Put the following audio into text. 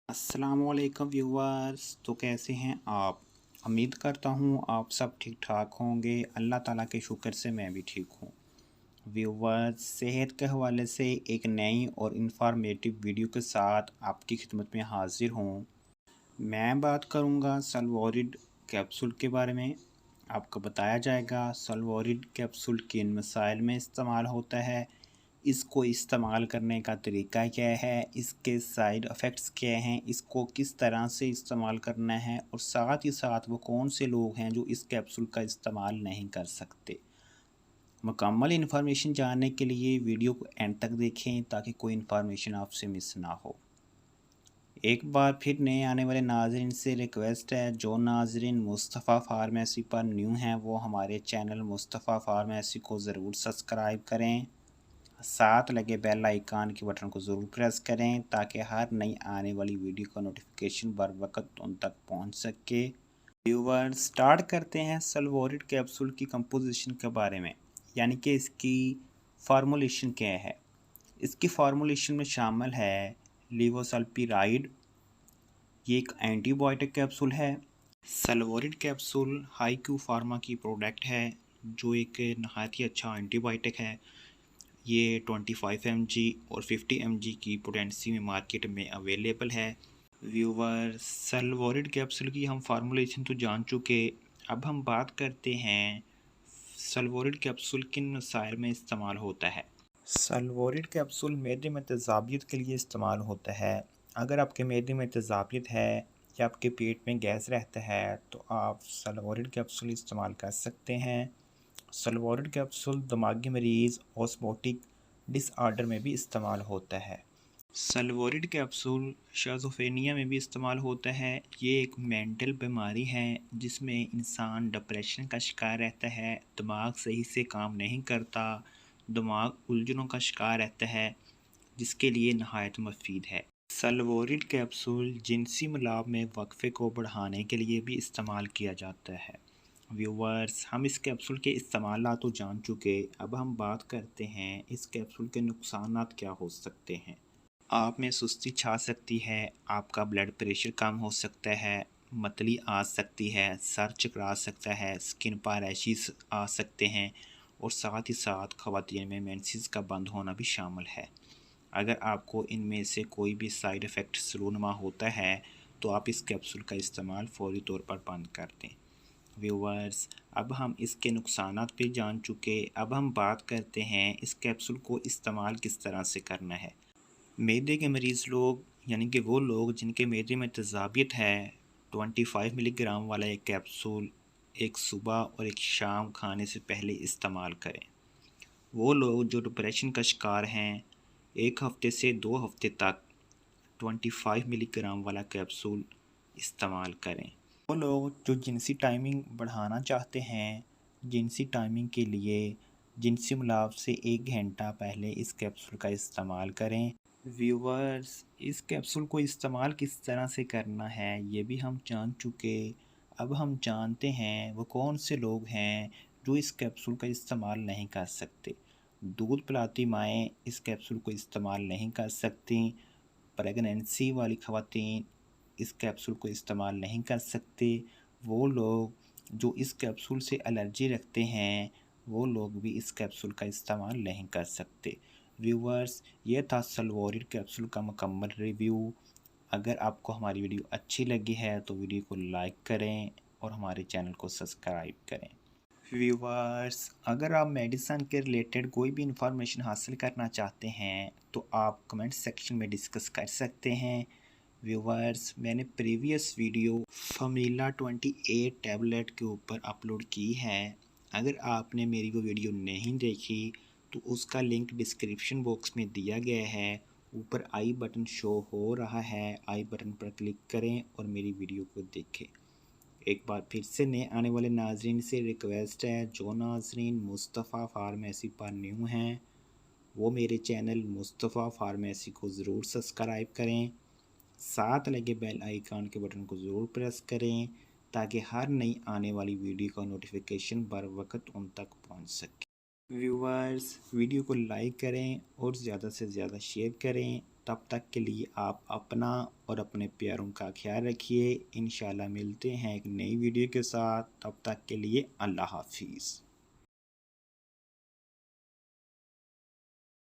अस्सलामुअलैकुम व्यूअर्स। तो कैसे हैं आप? उम्मीद करता हूँ आप सब ठीक ठाक होंगे। अल्लाह ताला के शुक्र से मैं भी ठीक हूँ। व्यूअर्स, सेहत के हवाले से एक नई और इन्फॉर्मेटिव वीडियो के साथ आपकी खिदमत में हाजिर हूँ। मैं बात करूँगा सल्वोरिड कैप्सूल के बारे में। आपको बताया जाएगा सल्वोरिड कैप्सूल किन मसाइल में इस्तेमाल होता है, इसको इस्तेमाल करने का तरीका क्या है, इसके साइड इफ़ेक्ट्स क्या हैं, इसको किस तरह से इस्तेमाल करना है और साथ ही साथ वो कौन से लोग हैं जो इस कैप्सूल का इस्तेमाल नहीं कर सकते। मुकम्मल इन्फॉर्मेशन जानने के लिए वीडियो को एंड तक देखें ताकि कोई इन्फॉर्मेशन आपसे मिस ना हो। एक बार फिर नए आने वाले नाज़रीन से रिक्वेस्ट है, जो नाज़रीन मुस्तफ़ा फार्मेसी पर न्यू हैं वो हमारे चैनल मुस्तफ़ा फार्मेसी को ज़रूर सब्सक्राइब करें। साथ लगे बेल आइकन के बटन को ज़रूर प्रेस करें ताकि हर नई आने वाली वीडियो का नोटिफिकेशन बर वक्त उन तक पहुंच सके। व्यूअर्स, स्टार्ट करते हैं सल्वोरिड कैप्सूल की कंपोजिशन के बारे में, यानी कि इसकी फार्मूलेशन क्या है। इसकी फार्मूलेशन में शामिल है लेवोसल्पिराइड, ये एक एंटीबायोटिक कैप्सूल है। सल्वोरिड कैप्सूल हाई क्यू फार्मा की प्रोडक्ट है जो एक नहायत ही अच्छा एंटीबायोटिक है। ये 25 mg और 50 mg की पोटेंसी में मार्केट में अवेलेबल है। व्यूवर, सल्वोरिड कैप्सूल की हम फार्मूलेशन तो जान चुके। अब हम बात करते हैं सल्वोरिड कैप्सूल किन मसाइल में इस्तेमाल होता है। सल्वोरिड कैप्सूल मैदे में तेज़ाबियत के लिए इस्तेमाल होता है। अगर आपके मैदे में तेज़ाबियत है या आपके पेट में गैस रहता है तो आप सल्वोरिड कैप्सूल इस्तेमाल कर सकते हैं। सल्वोरिड कैप्सूल दिमागी मरीज़ ऑस्मोटिक डिसऑर्डर में भी इस्तेमाल होता है। सल्वोरिड कैप्सूल शिज़ोफ्रेनिया में भी इस्तेमाल होता है। ये एक मेंटल बीमारी है जिसमें इंसान डिप्रेशन का शिकार रहता है, दिमाग सही से काम नहीं करता, दिमाग उलझनों का शिकार रहता है, जिसके लिए नहायत मुफीद है। सल्वोरिड कैप्सूल जिनसी मिलाप में वक्फे को बढ़ाने के लिए भी इस्तेमाल किया जाता है। व्यूवर्स, हम इस कैप्सूल के इस्तेमाल तो जान चुके। अब हम बात करते हैं इस कैप्सूल के नुकसानात क्या हो सकते हैं। आप में सुस्ती छा सकती है, आपका ब्लड प्रेशर कम हो सकता है, मतली आ सकती है, सर चकरा सकता है, स्किन पर रैशेस आ सकते हैं और साथ ही साथ ख़वातीन में मेंसेस का बंद होना भी शामिल है। अगर आपको इनमें से कोई भी साइड इफ़ेक्ट रूनुमा होता है तो आप इस कैप्सूल का इस्तेमाल फ़ौरी तौर पर बंद कर दें। व्यूवर्स, अब हम इसके नुकसानात भी जान चुके। अब हम बात करते हैं इस कैप्सूल को इस्तेमाल किस तरह से करना है। मैदे के मरीज़ लोग, यानी कि वो लोग जिनके मैदे में तेज़ाबियत है, 25 मिलीग्राम वाला एक कैप्सूल एक सुबह और एक शाम खाने से पहले इस्तेमाल करें। वो लोग जो डिप्रेशन का शिकार हैं, 1 हफ़्ते से 2 हफ़्ते तक 25 मिलीग्राम वाला कैप्सूल इस्तेमाल करें। वो लोग जो जिनसी टाइमिंग बढ़ाना चाहते हैं, जिनसी टाइमिंग के लिए जिनसी मिलाप से 1 घंटा पहले इस कैप्सूल का इस्तेमाल करें। व्यूवर्स, इस कैप्सूल को इस्तेमाल किस तरह से करना है ये भी हम जान चुके। अब हम जानते हैं वो कौन से लोग हैं जो इस कैप्सूल का इस्तेमाल नहीं कर सकते। दूध पिलाती माएँ इस कैप्सूल को इस्तेमाल नहीं कर सकती। प्रेगनेंसी वाली ख़वातीन इस कैप्सूल को इस्तेमाल नहीं कर सकते। वो लोग जो इस कैप्सूल से एलर्जी रखते हैं, वो लोग भी इस कैप्सूल का इस्तेमाल नहीं कर सकते। व्यूवर्स, ये था सल्वोरिड कैप्सूल का मुकम्मल रिव्यू। अगर आपको हमारी वीडियो अच्छी लगी है तो वीडियो को लाइक करें और हमारे चैनल को सब्सक्राइब करें। व्यूवर्स, अगर आप मेडिसिन के रिलेटेड कोई भी इंफॉर्मेशन हासिल करना चाहते हैं तो आप कमेंट सेक्शन में डिस्कस कर सकते हैं। व्यूवर्स, मैंने प्रीवियस वीडियो फमीला 28 टैबलेट के ऊपर अपलोड की है। अगर आपने मेरी वो वीडियो नहीं देखी तो उसका लिंक डिस्क्रिप्शन बॉक्स में दिया गया है। ऊपर आई बटन शो हो रहा है, आई बटन पर क्लिक करें और मेरी वीडियो को देखें। एक बार फिर से नए आने वाले नाजरीन से रिक्वेस्ट है, जो नाजरीन मुस्तफ़ा फार्मेसी पर न्यू हैं वो मेरे चैनल मुस्तफ़ा फार्मेसी को ज़रूर सब्सक्राइब करें। साथ लगे बेल आइकन के बटन को ज़रूर प्रेस करें ताकि हर नई आने वाली वीडियो का नोटिफिकेशन बर वक्त उन तक पहुंच सके। व्यूवर्स, वीडियो को लाइक करें और ज़्यादा से ज़्यादा शेयर करें तब तक के लिए आप अपना और अपने प्यारों का ख्याल रखिए। इंशाल्लाह मिलते हैं एक नई वीडियो के साथ, तब तक के लिए अल्लाह हाफिज़।